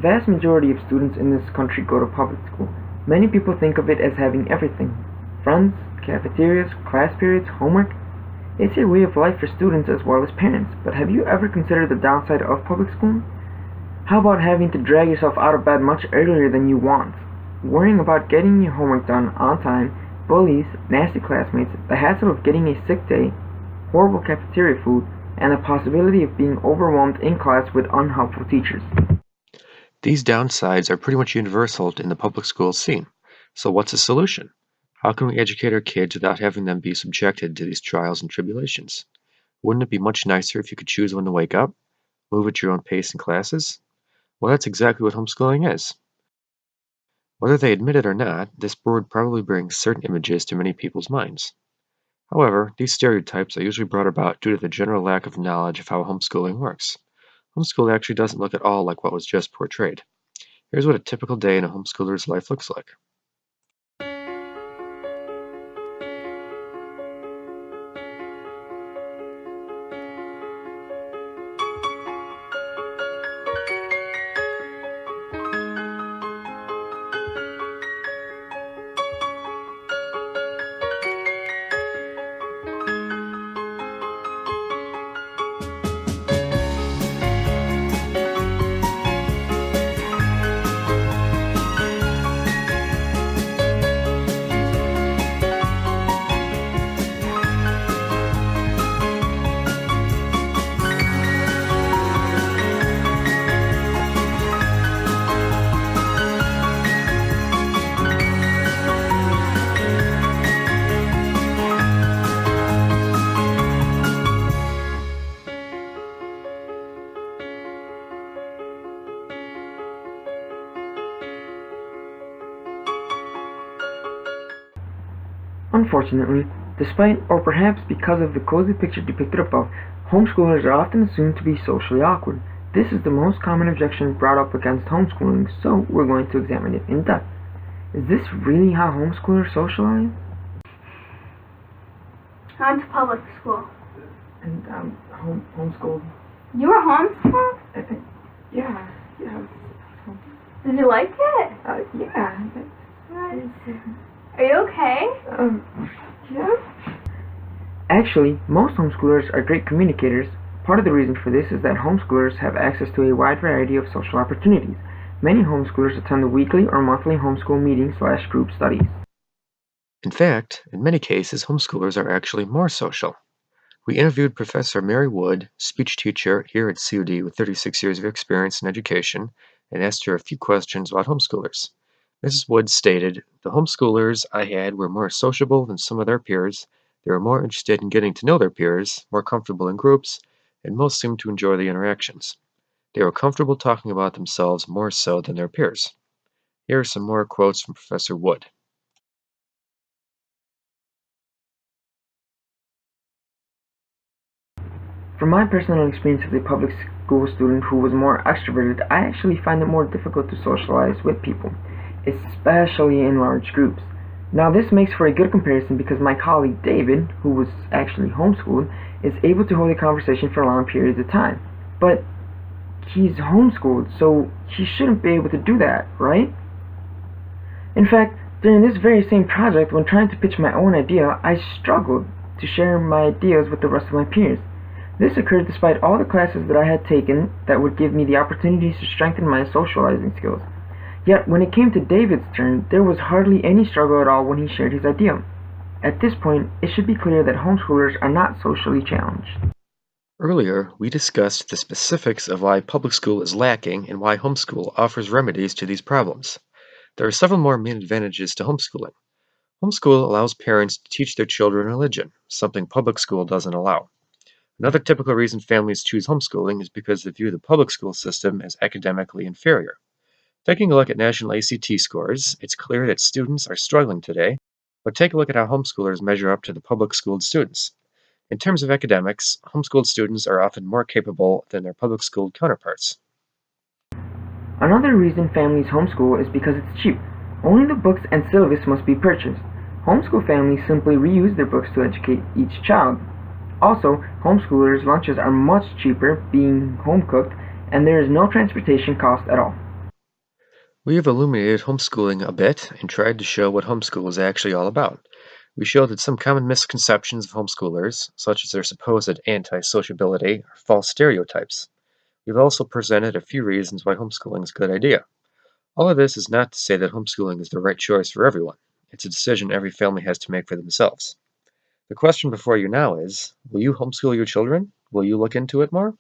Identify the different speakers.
Speaker 1: vast majority of students in this country go to public school. Many people think of it as having everything: friends, cafeterias, class periods, homework. It's a way of life for students as well as parents, but have you ever considered the downside of public school? How about having to drag yourself out of bed much earlier than you want? Worrying about getting your homework done on time, bullies, nasty classmates, the hassle of getting a sick day, horrible cafeteria food, and the possibility of being overwhelmed in class with unhelpful teachers.
Speaker 2: These downsides are pretty much universal in the public school scene. So what's the solution? How can we educate our kids without having them be subjected to these trials and tribulations? Wouldn't it be much nicer if you could choose when to wake up, move at your own pace in classes? Well, that's exactly what homeschooling is. Whether they admit it or not, this board probably brings certain images to many people's minds. However, these stereotypes are usually brought about due to the general lack of knowledge of how homeschooling works. Homeschool actually doesn't look at all like what was just portrayed. Here's what a typical day in a homeschooler's life looks like.
Speaker 1: Unfortunately, despite or perhaps because of the cozy picture depicted above, homeschoolers are often assumed to be socially awkward. This is the most common objection brought up against homeschooling, so we're going to examine it in depth. Is this really how homeschoolers socialize?
Speaker 3: I went to public school.
Speaker 1: And homeschooled.
Speaker 3: You were homeschooled?
Speaker 1: I think, yeah.
Speaker 3: Did you like it?
Speaker 1: Yeah.
Speaker 3: Are you okay?
Speaker 1: Yeah. Actually, most homeschoolers are great communicators. Part of the reason for this is that homeschoolers have access to a wide variety of social opportunities. Many homeschoolers attend the weekly or monthly homeschool meetings/group studies.
Speaker 2: In fact, in many cases, homeschoolers are actually more social. We interviewed Professor Mary Wood, speech teacher here at CUD with 36 years of experience in education, and asked her a few questions about homeschoolers. Mrs. Wood stated, "The homeschoolers I had were more sociable than some of their peers. They were more interested in getting to know their peers, more comfortable in groups, and most seemed to enjoy the interactions. They were comfortable talking about themselves more so than their peers." Here are some more quotes from Professor Wood.
Speaker 1: From my personal experience as a public school student who was more extroverted, I actually find it more difficult to socialize with people, especially in large groups. Now this makes for a good comparison because my colleague David, who was actually homeschooled, is able to hold a conversation for long periods of time. But he's homeschooled, so he shouldn't be able to do that, right? In fact, during this very same project, when trying to pitch my own idea, I struggled to share my ideas with the rest of my peers. This occurred despite all the classes that I had taken that would give me the opportunities to strengthen my socializing skills. Yet, when it came to David's turn, there was hardly any struggle at all when he shared his idea. At this point, it should be clear that homeschoolers are not socially challenged.
Speaker 2: Earlier, we discussed the specifics of why public school is lacking and why homeschool offers remedies to these problems. There are several more main advantages to homeschooling. Homeschool allows parents to teach their children religion, something public school doesn't allow. Another typical reason families choose homeschooling is because they view the public school system as academically inferior. Taking a look at national ACT scores, it's clear that students are struggling today, but take a look at how homeschoolers measure up to the public schooled students. In terms of academics, homeschooled students are often more capable than their public schooled counterparts.
Speaker 1: Another reason families homeschool is because it's cheap. Only the books and syllabus must be purchased. Homeschool families simply reuse their books to educate each child. Also, homeschoolers' lunches are much cheaper, being home-cooked, and there is no transportation cost at all.
Speaker 2: We have illuminated homeschooling a bit and tried to show what homeschool is actually all about. We showed that some common misconceptions of homeschoolers, such as their supposed anti-sociability, are false stereotypes. We've also presented a few reasons why homeschooling is a good idea. All of this is not to say that homeschooling is the right choice for everyone. It's a decision every family has to make for themselves. The question before you now is, will you homeschool your children? Will you look into it more?